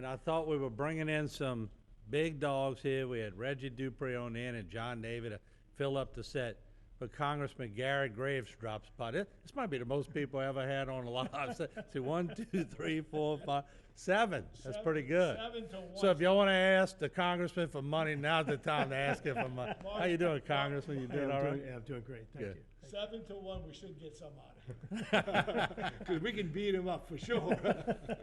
I thought we were bringing in some big dogs here. We had Reggie Dupree on in and John David to fill up the set. But Congressman Gary Graves drops by. This might be the most people I ever had on a live set. See, 1, 2, 3, 4, 5, 7. That's pretty good. 7 to 1. So if y'all want to ask the congressman for money, now's the time to ask him for money. How you doing, Congressman? You doing all right? Yeah, I'm doing great, thank Good. you. 7 to 1, we should get some out of here. Because we can beat him up for sure.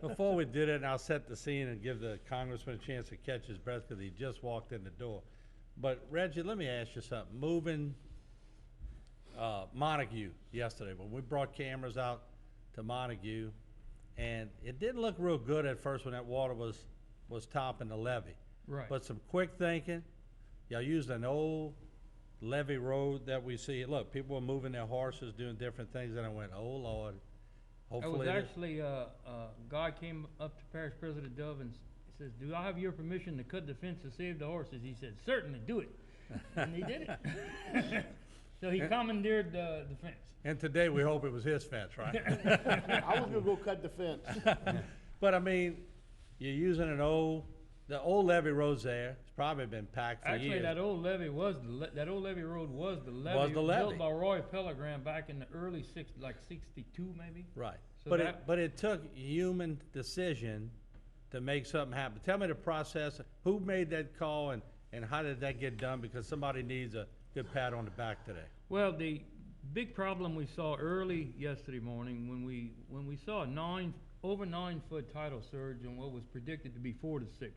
Before we did it, and I'll set the scene and give the congressman a chance to catch his breath because he just walked in the door. But Reggie, let me ask you something. Moving Montague yesterday, when we brought cameras out to Montague, and it didn't look real good at first when that water was topping the levee. Right. But some quick thinking, y'all used an old levee road that we see. Look, people were moving their horses, doing different things, and I went, oh Lord. That was Hopefully, this- actually, guy came up to Parish President Dove and says, do I have your permission to cut the fence to save the horses? He said, certainly, do it. And he did it. So he commandeered the fence. and today we hope it was his fence, right? I was gonna go cut the fence. But I mean, you're using the old levee road's there. It's probably been packed for Actually, years. that old levee that old levee road was the levee. Was the levee. Built by Roy Pellegrin back in the early like 62 maybe. Right. So But it took human decision to make something happen. Tell me the process. Who made that call and how did that get done? Because somebody needs a good pat on the back today. Well, the big problem we saw early yesterday morning when we saw a over 9 foot tidal surge on what was predicted to be 4 to 6.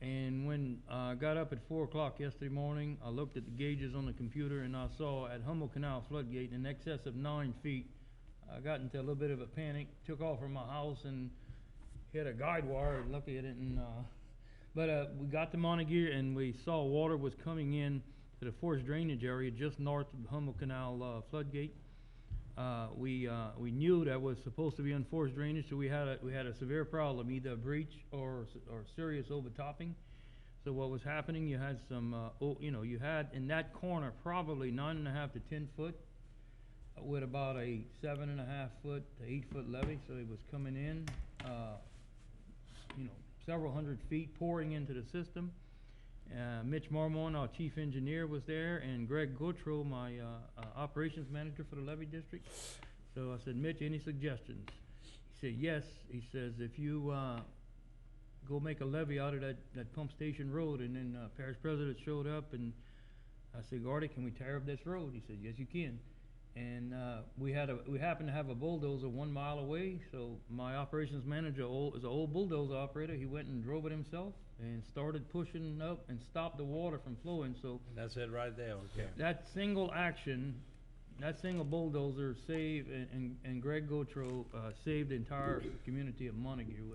And when I got up at 4 o'clock yesterday morning, I looked at the gauges on the computer and I saw at Humboldt Canal floodgate in excess of 9 feet. I got into a little bit of a panic, took off from my house and hit a guide wire and looked at it and but we got to Montague and we saw water was coming in to the forced drainage area just north of the Humboldt Canal floodgate. We knew that was supposed to be unforced drainage, so we had a severe problem, either a breach or serious overtopping. So what was happening? You had some, you had in that corner probably 9.5 to 10 foot, with about a 7.5 foot to 8 foot levee. So it was coming in, several hundred feet pouring into the system. Mitch Marmon, our chief engineer, was there, and Greg Gautreaux, my operations manager for the levee district. So I said, Mitch, any suggestions? He said, yes. He says, if you go make a levee out of that pump station road, and then Parish President showed up, and I said, Gardy, can we tear up this road? He said, yes, you can. And we happened to have a bulldozer 1 mile away, so my operations manager is an old bulldozer operator. He went and drove it himself and started pushing up and stopped the water from flowing. So That's it right there, okay. that single action, that single bulldozer saved, and Greg Gautreaux saved the entire community of Montague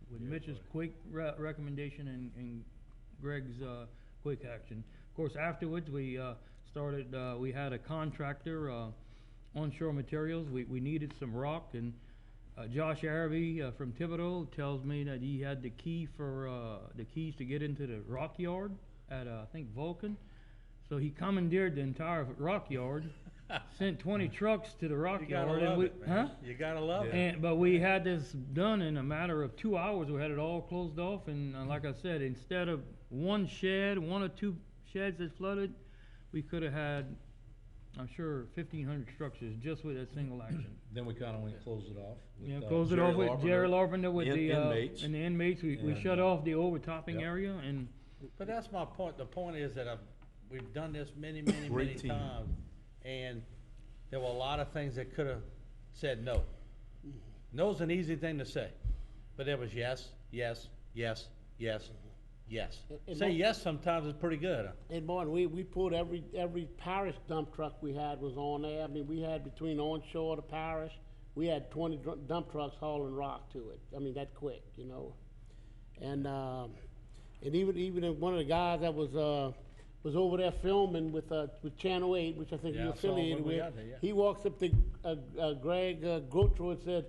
with Mitch's quick recommendation and Greg's quick action. Of course, afterwards we we had a contractor, Onshore Materials. We needed some rock, and Josh Araby from Thibodeau tells me that he had the keys to get into the rock yard at I think Vulcan. So he commandeered the entire rock yard, sent 20 trucks to the rock You gotta yard, love and it, man. You gotta love it. but we had this done in a matter of 2 hours. We had it all closed off, and like I said, instead of one or two sheds that flooded, we could have had, I'm sure, 1,500 structures just with that single action. Then we kind of went and closed it off. with, Close it Jerry off with Larpenter Jerry Larpenter with and the inmates. and the inmates. We And, shut off the overtopping yep. area, and But that's my point. The point is that we've done this many, many, many Great team. times, and there were a lot of things that could have said no. No's an easy thing to say, but there was yes, yes, yes, yes, yes. And Say mo- yes sometimes is pretty good. Huh? And Martin, we pulled every parish dump truck we had was on there. I mean, we had between onshore to parish, we had 20 dump trucks hauling rock to it. I mean, that quick, And even if one of the guys that was over there filming with Channel 8, which I think Yeah, he I saw him affiliated when we with, got there, yeah. he walks up to Greg Gautreaux and said,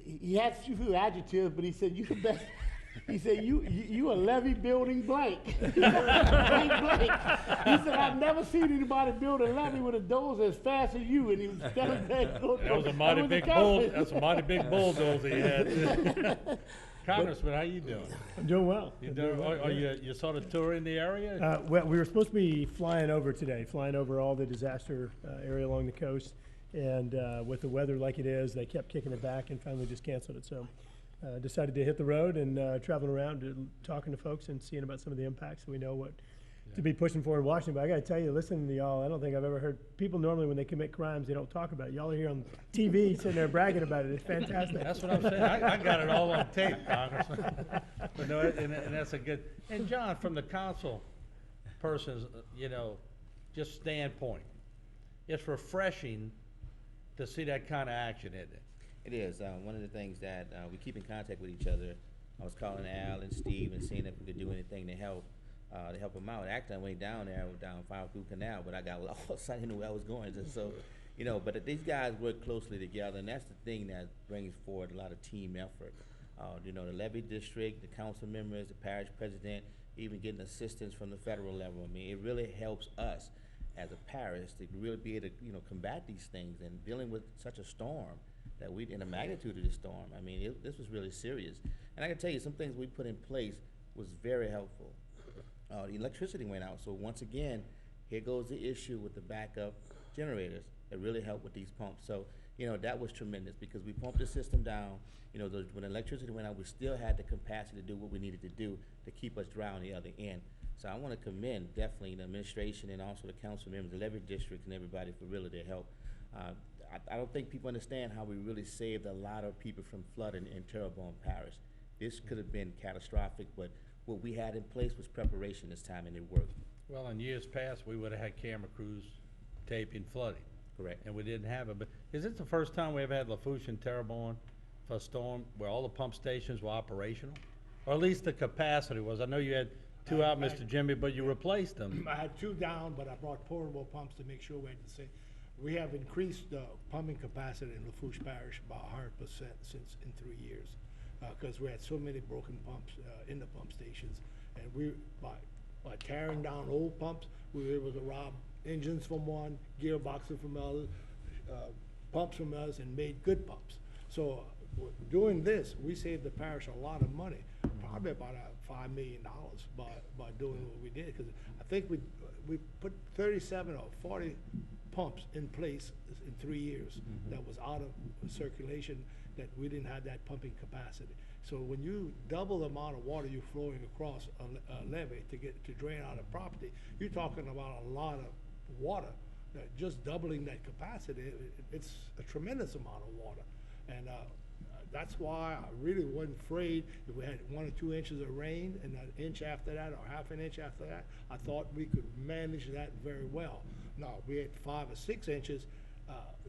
he had a few adjectives, but he said, you the best. He said, you a levee building blank. Blank, blank. He said, I've never seen anybody build a levee with a dozer as fast as you, and he was telling that. That was a mighty big bulldozer he had. Congressman, how you doing? I'm doing well. You doing, are you sort of touring the area? Well, we were supposed to be flying over today, flying over all the disaster area along the coast. And with the weather like it is, they kept kicking it back and finally just canceled it. So decided to hit the road and traveling around, talking to folks and seeing about some of the impacts so we know what to be pushing for in Washington. But I got to tell you, listening to y'all, I don't think I've ever heard people normally when they commit crimes, they don't talk about it. Y'all are here on TV sitting there bragging about it. It's fantastic. That's what I'm saying. I got it all on tape, Congressman. But no, and that's a good, and John, from the council person's, just standpoint, it's refreshing to see that kind of action, isn't it? It is. One of the things that we keep in contact with each other. I was calling Al and Steve and seeing if we could do anything to help them out. Actually, I went down there, down Firefoot Canal, but I got lost. I didn't know where I was going. So, but these guys work closely together, and that's the thing that brings forward a lot of team effort. The levee district, the council members, the parish president, even getting assistance from the federal level. I mean, it really helps us as a parish to really be able to, combat these things and dealing with such a storm that in the magnitude of the storm. I mean, this was really serious. And I can tell you, some things we put in place was very helpful. The electricity went out, so once again, here goes the issue with the backup generators that really helped with these pumps. So, that was tremendous because we pumped the system down. When electricity went out, we still had the capacity to do what we needed to do to keep us dry on the other end. So I want to commend definitely the administration and also the council members, the levee districts, and everybody for really their help. I don't think people understand how we really saved a lot of people from flooding in Terrebonne Parish. This could have been catastrophic, but what we had in place was preparation this time, and it worked. Well, in years past, we would have had camera crews taping flooding. Correct. And we didn't have it. But is it the first time we ever had Lafourche and Terrebonne for a storm where all the pump stations were operational? Or at least the capacity was. I know you had two out, Mr. Jimmy, but you replaced them. I had two down, but I brought portable pumps to make sure we had the same. We have increased the pumping capacity in Lafourche Parish by 100% since in 3 years, because we had so many broken pumps in the pump stations, and we by tearing down old pumps, we were able to rob engines from one, gearboxes from others, pumps from others, and made good pumps. So doing this, we saved the parish a lot of money, probably about $5 million by doing what we did, because I think we put 37 or 40 pumps in place in 3 years that was out of circulation, that we didn't have that pumping capacity. So when you double the amount of water you're flowing across a levee to drain out a property, you're talking about a lot of water. Just doubling that capacity, it's a tremendous amount of water. And that's why I really wasn't afraid if we had 1 or 2 inches of rain and an inch after that or half an inch after that. I thought we could manage that very well. Now, if we had 5 or 6 inches,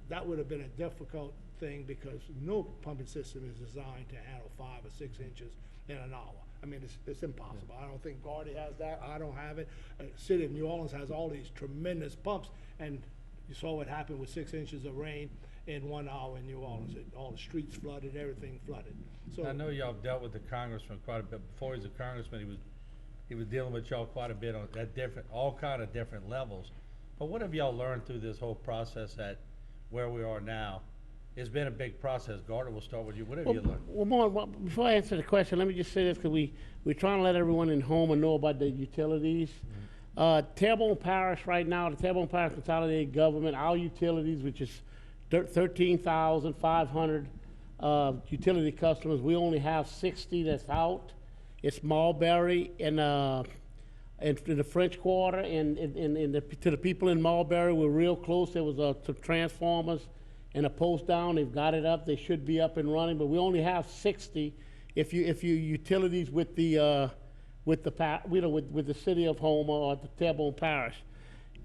that would have been a difficult thing because no pumping system is designed to handle 5 or 6 inches in an hour. I mean, it's impossible. I don't think Gardy has that. I don't have it. City of New Orleans has all these tremendous pumps, and you saw what happened with 6 inches of rain in 1 hour in New Orleans. All the streets flooded, everything flooded. So I know y'all dealt with the congressman quite a bit. Before he was a congressman, he was dealing with y'all quite a bit on all kind of different levels. But what have y'all learned through this whole process at where we are now? It's been a big process. Gardner, we'll start with you. What have you learned? Well, before I answer the question, let me just say this, because we're trying to let everyone in Houma know about the utilities. Terrebonne Parish right now, the Terrebonne Parish Consolidated Government, our utilities, which is 13,500 utility customers, we only have 60 that's out. It's Mulberry and in the French Quarter, and to the people in Mulberry, we're real close. There was some transformers and a post down. They've got it up. They should be up and running, but we only have 60. If you utilities with the with the city of Houma or the Terrebonne Parish.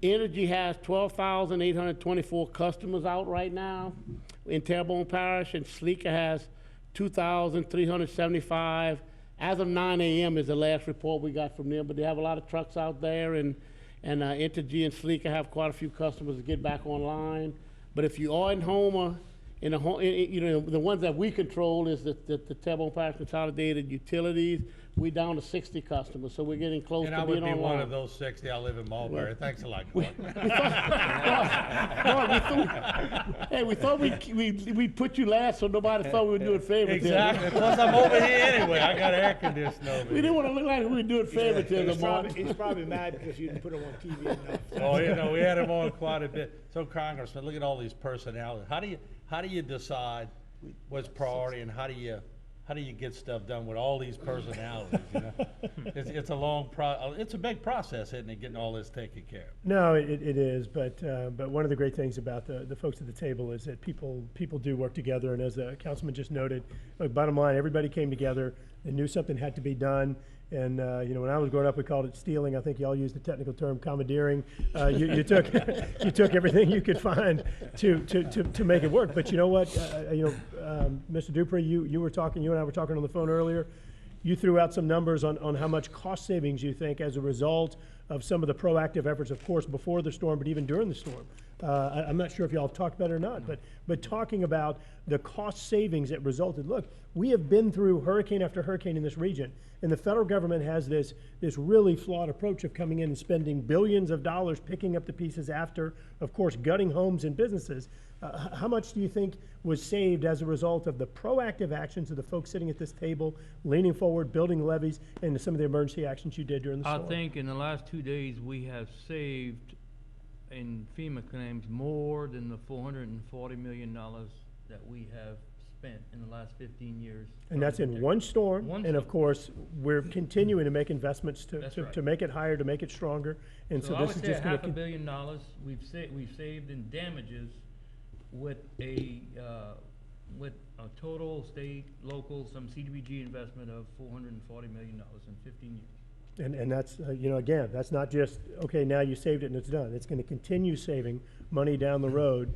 Energy has 12,824 customers out right now in Terrebonne Parish, and Sleeka has 2,375. As of 9 a.m. is the last report we got from them, but they have a lot of trucks out there, and Entergy and Sleeka have quite a few customers to get back online. But if you are in Houma And you know, the ones that we control is the Terrebonne Parish Consolidated Utilities. We down to 60 customers, so we're getting close And to I being would be online. one of those 60. I live in Mulberry. Thanks a lot, Gordon. We thought we put you last so nobody thought we were doing favoritism. Exactly. Plus, I'm over here anyway. I got air conditioning over We here. didn't want to look like we were doing favoritism, Martin. He's probably mad because you didn't put him on TV enough. Oh, you know, we had him on quite a bit. So, Congressman, look at all these personalities. How do you decide what's priority, and how do you get stuff done with all these personalities? You know, it's a long it's a big process, isn't it, getting all this taken care of? No, it is, but one of the great things about the folks at the table is that people do work together, and as the councilman just noted, look, bottom line, everybody came together and knew something had to be done. And, you know, when I was growing up, we called it stealing. I think y'all used the technical term commandeering. You took, you took everything you could find to make it work. But you know what, Mr. Dupree, you and I were talking on the phone earlier. You threw out some numbers on how much cost savings you think as a result of some of the proactive efforts, of course, before the storm, but even during the storm. I'm not sure if y'all have talked about it or not, but talking about the cost savings that resulted. Look, we have been through hurricane after hurricane in this region, and the federal government has this really flawed approach of coming in and spending billions of dollars picking up the pieces after, of course, gutting homes and businesses. How much do you think was saved as a result of the proactive actions of the folks sitting at this table, leaning forward, building levees, and some of the emergency actions you did during the storm? I think in the last 2 days, we have saved in FEMA claims more than the $440 million that we have spent in the last 15 years. And that's in one storm, One and of storm. course, we're continuing to make investments That's to right. make it higher, to make it stronger, and so I this would is say just gonna. $500 million we've saved in damages with a total state, local, some CDBG investment of $440 million in 15 years. And that's, again, that's not just, okay, now you saved it and it's done. It's gonna continue saving money down the road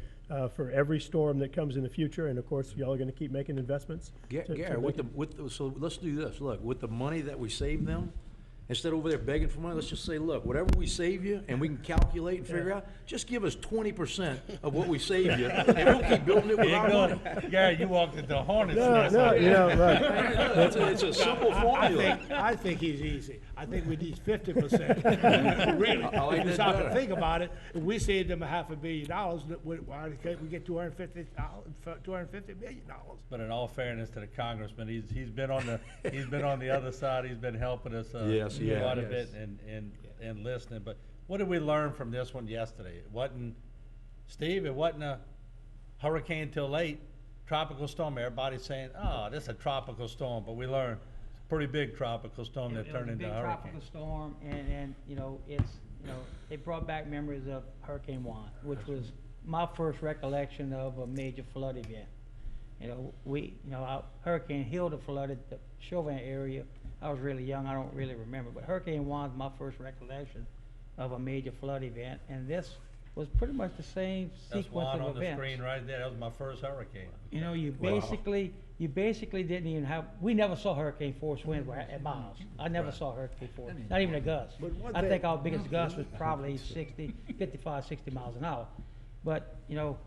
for every storm that comes in the future, and of course, y'all are gonna keep making investments. to Gary, make so let's do this, look, with the money that we save them, instead of over there begging for money, let's just say, look, whatever we save you, and we can calculate and figure out, just give us 20% of what we save you, and we'll keep building it with our money. Gary, you walked into the hornet's No, nest. no, look, It's a simple formula. I think he's easy. I think we need 50%. Really. I like If you that stop better. and think about it, if we saved them $500 million, why can't we get $250 million? But in all fairness to the congressman, he's been on the other side. He's been helping us Yes, he quite a has. bit and listening. But what did we learn from this one yesterday? It wasn't a hurricane till late, tropical storm. Everybody's saying, "Oh, this is a tropical storm," but we learned it's a pretty big tropical storm that turned into a It was a big hurricane. tropical storm, and, it brought back memories of Hurricane Juan, which was my first recollection of a major flood event. Hurricane Hilda flooded the Chauvin area. I was really young, I don't really remember, but Hurricane Juan's my first recollection of a major flood event, and this was pretty much the same That's sequence one of on the events. screen right there. That was my first hurricane. You basically didn't even have, we never saw hurricane force winds at my house. I never saw hurricane force, not even a gust. But one I thing- think our biggest gust was probably 55, 60 miles an hour. But, the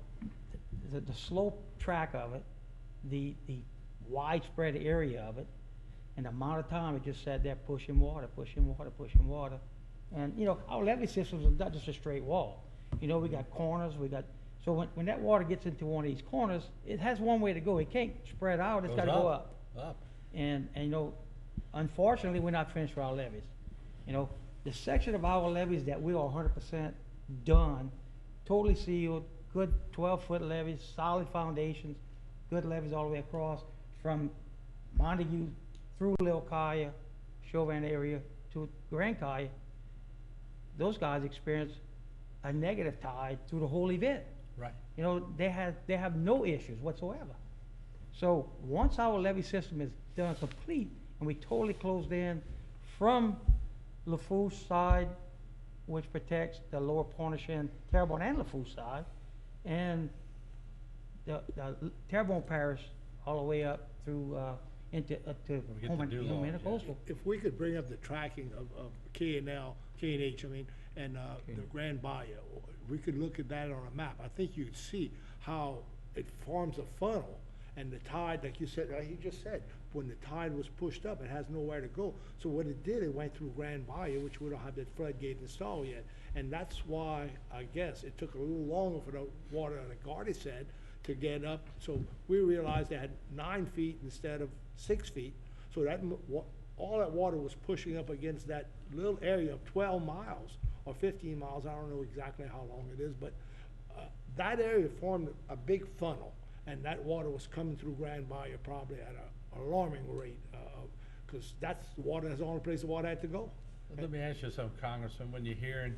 slope track of it, the widespread area of it, and the amount of time it just sat there pushing water. And, our levee systems are not just a straight wall. We got corners, so when that water gets into one of these corners, it has one way to go. It can't spread out, it's Goes gotta go up. Up. And unfortunately, we're not finished with our levees. The section of our levees that we are 100% done, totally sealed, good 12-foot levees, solid foundations, good levees all the way across from Montague through Lil Kaya, Chauvin area to Grand Kaya. Those guys experienced a negative tide through the whole event. Right. They have no issues whatsoever. So once our levee system is done complete and we totally closed in from Lafourche side, which protects the lower Pointe-au-Chien, Terrebonne and Lafourche side, and the Terrebonne Parish all the way up through into We get to do all that, Coastal. If we could bring up the tracking of K&H, and the Grand Bahia, we could look at that on a map. I think you'd see how it forms a funnel, and the tide, like you said, like you just said, when the tide was pushed up, it has nowhere to go. So what it did, it went through Grand Bayou, which we don't have that floodgate installed yet. And that's why, I guess, it took a little longer for the water, like Gardy said, to get up. So we realized they had 9 feet instead of 6 feet. So that, all that water was pushing up against that little area of 12 miles or 15 miles. I don't know exactly how long it is, but that area formed a big funnel, and that water was coming through Grand Bayou probably at an alarming rate, because that's the water, that's the only place the water had to go. Let me ask you something, Congressman, when you're hearing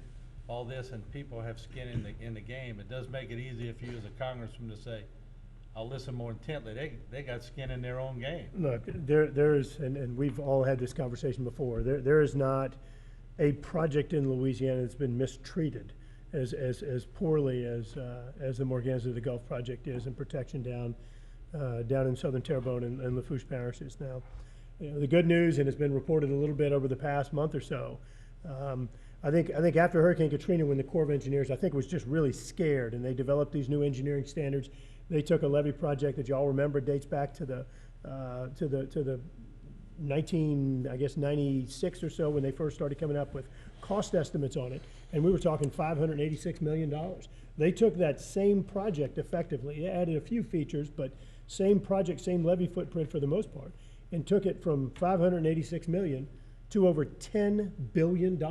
all this and people have skin in the game, it does make it easier for you as a congressman to say, I'll listen more intently. They got skin in their own game. Look, there's, and we've all had this conversation before, there is not a project in Louisiana that's been mistreated as poorly as the Morganza to the Gulf project is, and protection down in southern Terrebonne and Lafourche parishes. Now, you know, the good news, and it's been reported a little bit over the past month or so, I think after Hurricane Katrina, when the Corps of Engineers, I think, was just really scared, and they developed these new engineering standards. They took a levee project that y'all remember dates back to the 96 or so, when they first started coming up with cost estimates on it, and we were talking $586 million. They took that same project effectively, added a few features, but same project, same levee footprint for the most part, and took it from $586 million to over $10 billion.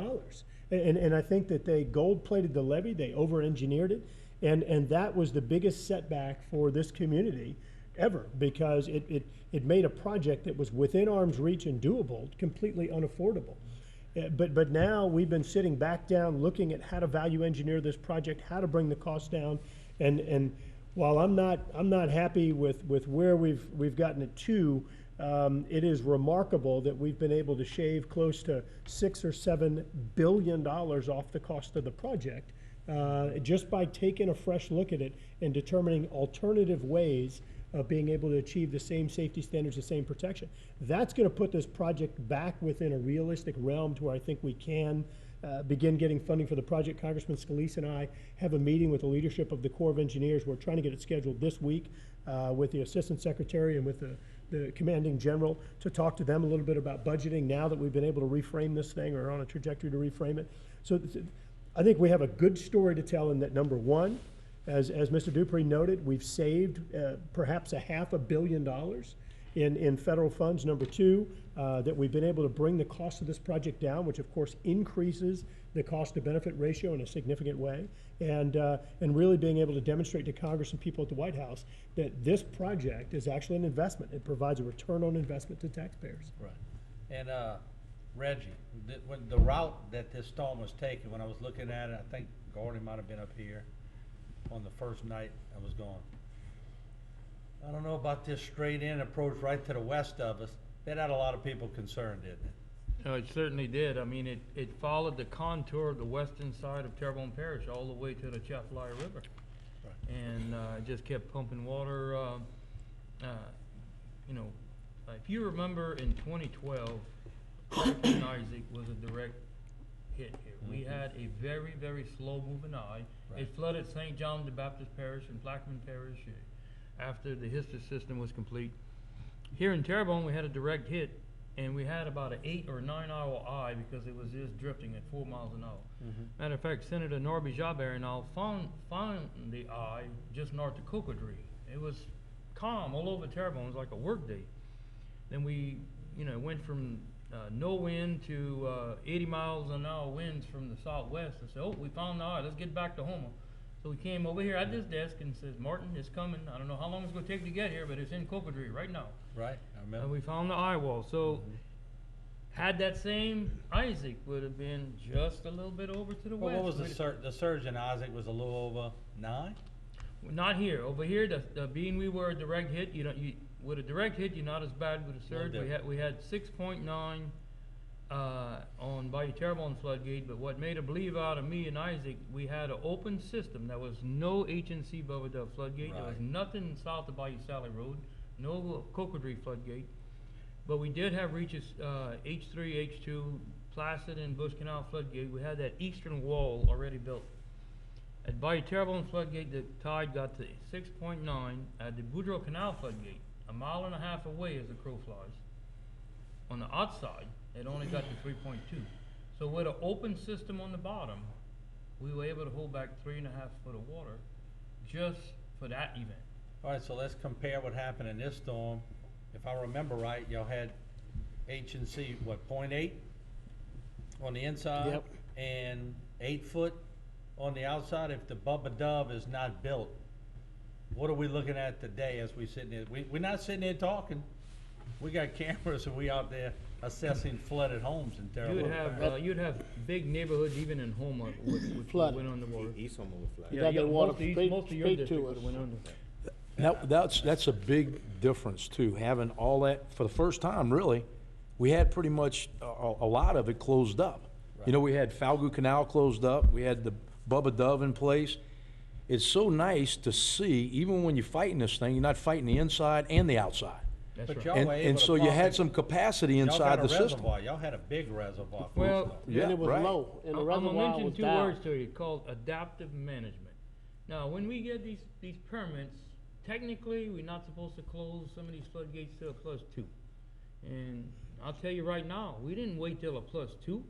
And I think that they gold-plated the levee, they over-engineered it, and that was the biggest setback for this community ever, because it made a project that was within arm's reach and doable completely unaffordable. But now we've been sitting back down, looking at how to value engineer this project, how to bring the cost down, and while I'm not happy with where we've gotten it to, it is remarkable that we've been able to shave close to $6 or $7 billion off the cost of the project, just by taking a fresh look at it and determining alternative ways of being able to achieve the same safety standards, the same protection. That's going to put this project back within a realistic realm to where I think we can begin getting funding for the project. Congressman Scalise and I have a meeting with the leadership of the Corps of Engineers. We're trying to get it scheduled this week with the Assistant Secretary and with the Commanding General to talk to them a little bit about budgeting now that we've been able to reframe this thing, or are on a trajectory to reframe it. So I think we have a good story to tell in that, number one, as Mr. Dupree noted, we've saved perhaps $500 million in federal funds. Number two, that we've been able to bring the cost of this project down, which of course increases the cost to benefit ratio in a significant way, and really being able to demonstrate to Congress and people at the White House that this project is actually an investment. It provides a return on investment to taxpayers. Right. And Reggie, when the route that this storm was taking, when I was looking at it, I think Gordon might have been up here on the first night I was gone. I don't know about this straight in approach right to the west of us. That had a lot of people concerned, didn't it? It certainly did. I mean, it followed the contour of the western side of Terrebonne Parish all the way to the Chafalaya River. Right. And it just kept pumping water. You know, if you remember in 2012, Hurricane Isaac was a direct hit here. We had a very, very slow moving eye. Right. It flooded St. John the Baptist Parish and Plaquemine Parish after the HISTA system was complete. Here in Terrebonne, we had a direct hit, and we had about an 8 or 9 hour eye because it was just drifting at 4 miles an hour. Matter of fact, Senator Norby Jabari and I found the eye just north of Cocodrie. It was calm all over Terrebonne. It was like a work day. Then we, went from no wind to 80 miles an hour winds from the southwest. I said, oh, we found the eye. Let's get back to Houma. So we came over here at this desk and says, Martin, it's coming. I don't know how long it's going to take to get here, but it's in Cocodrie right now. Right, I remember. And we found the eye wall. So had that same Isaac would have been just a little bit over to the Well, west. what was the surge in Isaac was a little over 9? Not here. Over here, the being we were a direct hit, with a direct hit, you're not as bad with a surge. We had 6.9 on Bayou Terrebonne floodgate, but what made a believe out of me and Isaac, we had an open system. There was no HNC Beaver Dove floodgate. There was Right. nothing south of Bayou Sally Road, no Cocodrie floodgate. But we did have reaches H3, H2, Placid, and Bush Canal floodgate. We had that eastern wall already built. At Bayou Terrebonne floodgate, the tide got to 6.9. At the Boudreaux Canal floodgate, a mile and a half away as the crow flies, on the outside, it only got to 3.2. So with an open system on the bottom, we were able to hold back 3.5 foot of water just for that event. All right, so let's compare what happened in this storm. If I remember right, y'all had H and C, what, 0.8 on the inside? Yep. And 8 foot on the outside. If the Bubba Dove is not built, what are we looking at today as we sitting there? We're not sitting there talking. We got cameras and we out there assessing flooded homes in Terrebonne. You'd have big neighborhoods even in Houma with Flooded. went underwater. East Homer was flooded. You got the water Most of your straight district to would've us. went under. That's a big difference too, having all that, for the first time, really, we had pretty much a lot of it closed up. You know, we had Falgout Canal closed up, we had the Bubba Dove in place. It's so nice to see, even when you're fighting this thing, you're not fighting the inside and the outside. That's But right. y'all And, were able and to so you pump had it. some capacity Y'all inside got a the system. reservoir. Y'all had a big reservoir. Well, Yeah, And it was right. low, and the I'm gonna reservoir mention was two down. words to you called adaptive management. Now, when we get these permits, technically, we're not supposed to close some of these floodgates till a +2. And I'll tell you right now, we didn't wait till a +2.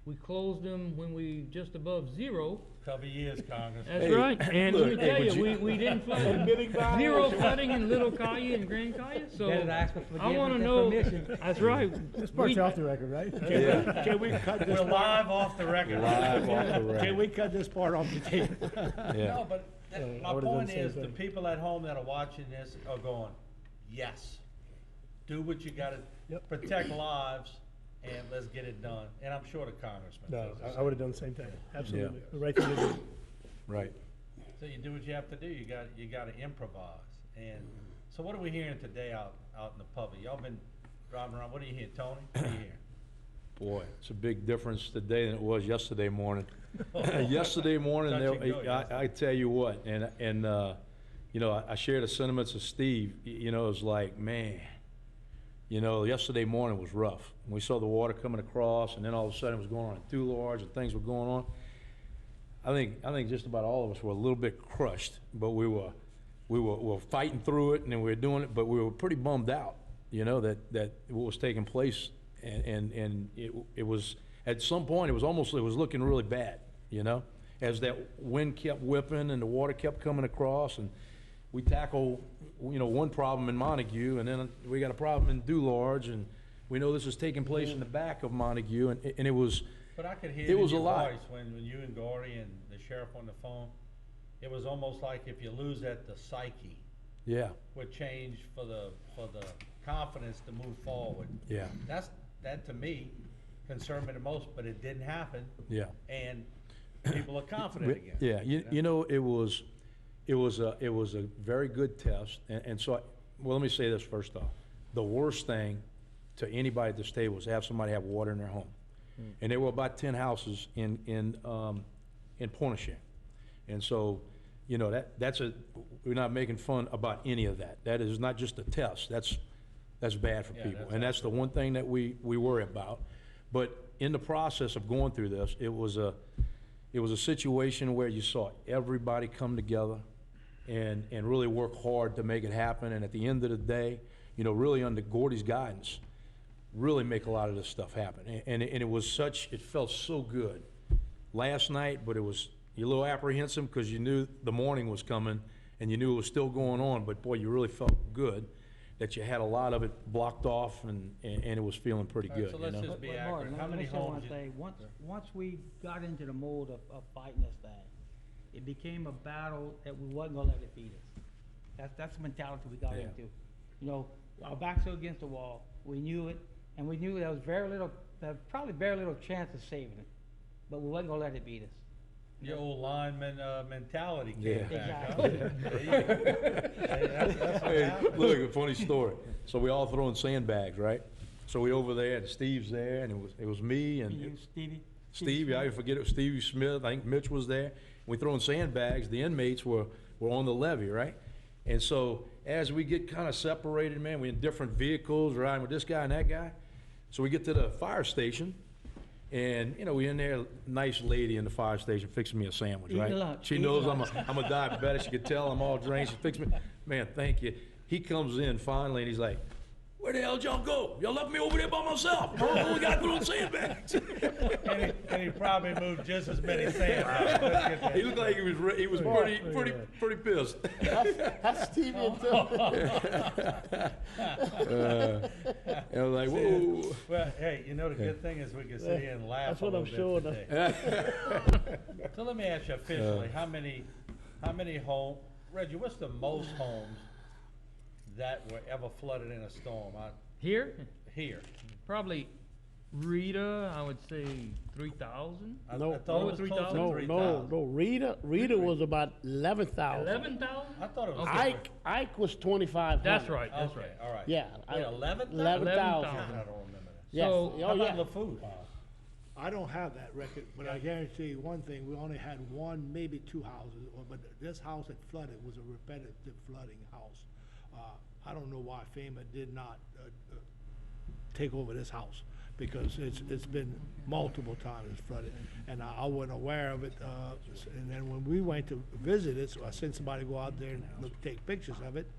We closed them when we just above 0. Couple of years, Congress. That's Hey, right. And let me look, tell would you, you- we didn't flood. Admitting 0 violation. flooding in Little Kaya and Grand Kaya, so Better ask for I wanna forgiveness know. and permission. That's right. This part's We- off the record, right? Yeah. Can we cut this We're part? live off the record. Live off the Can record. we cut this part off the tape? Yeah. No, but I my would've done point the same is, the thing. people at home that are watching this are going, yes, do what you gotta, Yep. protect lives, and let's get it done. And I'm sure the congressman No, does the I same. would have done the same thing, absolutely. The right thing to do. Right. So you do what you have to do, you gotta improvise. And, so what are we hearing today out in the public? Y'all been driving around, what are you hearing, Tony? What are you hearing? Boy, it's a big difference today than it was yesterday morning. Yesterday morning, Touch and go yesterday. I tell you what, you know, I share the sentiments of Steve. You know, it's like, man, you know, yesterday morning was rough. We saw the water coming across, and then all of a sudden it was going on at Thulars and things were going on. I think just about all of us were a little bit crushed, but we were fighting through it, and then we were doing it, but we were pretty bummed out, you know, that what was taking place, and it was, at some point, it was looking really bad, you know, as that wind kept whipping and the water kept coming across, and we tackle, you know, one problem in Montague, and then we got a problem in Dularge, and we know this is taking place in the back of Montague, and it was, But I could hear It it in was a your lot. voice when you and Gordy and the sheriff on the phone. It was almost like if you lose that, the psyche yeah, would change for the confidence to move forward. yeah, That to me concerned me the most, but it didn't happen, yeah. and people are confident again. Yeah, you know, it was a very good test, and so, well, let me say this first off. The worst thing to anybody at this table is to have somebody have water in their home. And there were about 10 houses in Pointe-a-Chat. And so, you know, we're not making fun about any of that. That is not just a test, that's bad for Yeah, people. that's And that's the one thing that we worry about. But in the process of going through this, it was a situation where you saw everybody come together and really work hard to make it happen. And at the end of the day, you know, really under Gordy's guidance, really make a lot of this stuff happen. And it felt so good last night, but you're a little apprehensive because you knew the morning was coming and you knew it was still going on, but boy, you really felt good that you had a lot of it blocked off and it was feeling pretty All right, good, so you let's know? just be But accurate. Martin, How let many me say one homes? thing. Once we got into the mode of fighting this thing, it became a battle that we wasn't gonna let it beat us. That's the mentality we got Yeah. into. You know, our backs were against the wall. We knew it, and we knew there was probably very little chance of saving it. But we wasn't gonna let it beat us. Your old lineman mentality Yeah. came back. huh? Exactly. There you go. That's what Hey, happened. look, a funny story. So we all throwing sandbags, right? So we over there, and Steve's there, and it was me and You, Stevie? Steve, I forget it, Stevie Smith, I think Mitch was there. We throwing sandbags, the inmates were on the levee, right? And so as we get kind of separated, man, we in different vehicles, riding with this guy and that guy. So we get to the fire station, And, you know, we in there, nice lady in the fire station fixing me a sandwich, Eating right? lunch, She eating knows lunch. I'm a diabetic, she could tell I'm all drained, she fixed me, man, thank you. He comes in finally and he's like, where the hell did y'all go? Y'all left me over there by myself. I only got to put on sandbags. And he probably moved just as many sandbags. Let's get that He looked like he was pretty pissed. That's Stevie and I was like, whoa. Well, hey, you know, the good thing is we can sit here and laugh That's a what little I'm bit showing today. So let me ask you officially, how many Reggie, what's the most homes that were ever flooded in a storm out Here, here? probably Rita, I would say 3,000. I No, thought no, it was close 3,000. to No, 3,000. no. Rita was about 11,000. 11,000? I thought it was. Okay. Ike was 2,500. That's right, that's Okay, right. all right. Yeah. Wait, 11,000? 11,000. I don't remember that. Yes. So, Oh, How yeah. about LaFourche? I don't have that record, but I guarantee you one thing, we only had one, maybe two houses, but this house that flooded was a repetitive flooding house. I don't know why FEMA did not, take over this house, because it's been multiple times flooded, and I wasn't aware of it, and then when we went to visit it, so I sent somebody to go out there and take pictures of it,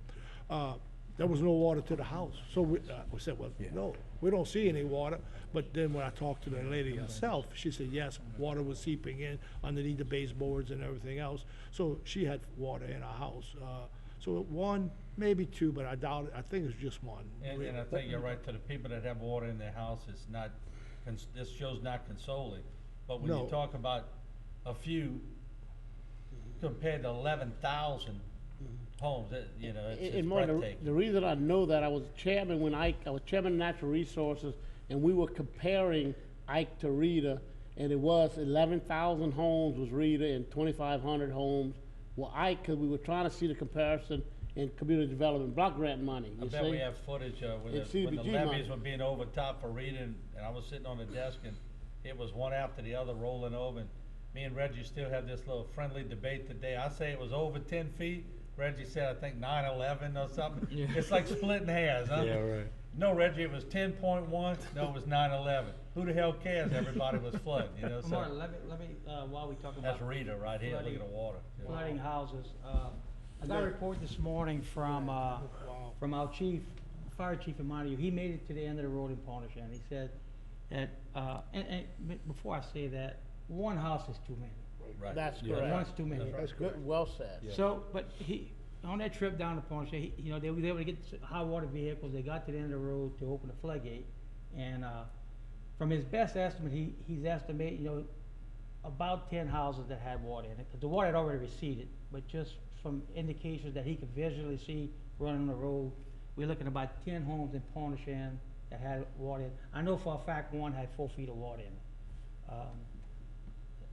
there was no water to the house. So we said, well, no, we don't see any water. But then when I talked to the lady herself, she said, yes, water was seeping in underneath the baseboards and everything else. So she had water in her house. So one, maybe two, but I doubt it. I think it's just one. And I think you're right, to the people that have water in their house, it's not, this show's not consoling. But when No. you talk about a few compared to 11,000 homes, you know, it's And Mark, breathtaking. the reason I know that, I was chairman when I was chairman of Natural Resources, and we were comparing Ike to Rita, and it was 11,000 homes was Rita and 2,500 homes were Ike, because we were trying to see the comparison in community development block grant money, I you bet we see? have footage when And the CDBG levies money. were being overtopped for Rita, and I was sitting on the desk, and it was one after the other rolling over, and me and Reggie still had this little friendly debate today. I say it was over 10 feet. Reggie said, I think 9/11 or something. Yeah. It's like splitting hairs, huh? Yeah, right. No, Reggie, it was 10.1. No, it was 9/11. Who the hell cares? Everybody was flooding, you know, Martin, so. let me, while we talk about. That's Rita right here, look at the water. Flooding houses, I got a report this morning from our fire chief in Montague. He made it to the end of the road in Pontchartrain. He said that, before I say that, one house is too many. Right. That's Yeah. correct. One's too many. That's good, well said. So, but on that trip down to Pontchartrain, you know, they were able to get high water vehicles, they got to the end of the road to open the floodgate. And, from his best estimate, he's estimated, you know, about 10 houses that had water in it, 'cause the water had already receded, but just from indications that he could visually see running on the road, we're looking at about 10 homes in Pontchartrain that had water in. I know for a fact one had 4 feet of water in it.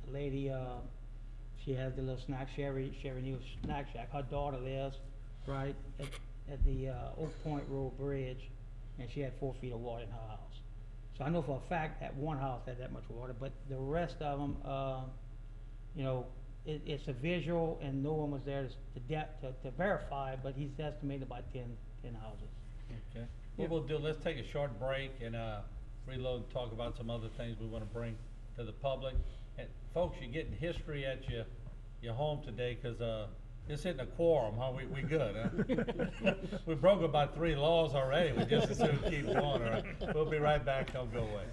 A lady, she has the little snack, Sherry Neal Snack Shack. Her daughter lives right at the Oak Point Road Bridge, and she had 4 feet of water in her house. So I know for a fact that one house had that much water, but the rest of them, you know, it's a visual, and no one was there to verify, but he's estimated about 10 houses. Okay. What we'll do, let's take a short break and reload and talk about some other things we want to bring to the public. And folks, you're getting history at your home today, because it's hitting a quorum, huh? We good, huh? We broke about 3 laws already. We just as soon keep going, all right? We'll be right back. Don't go away.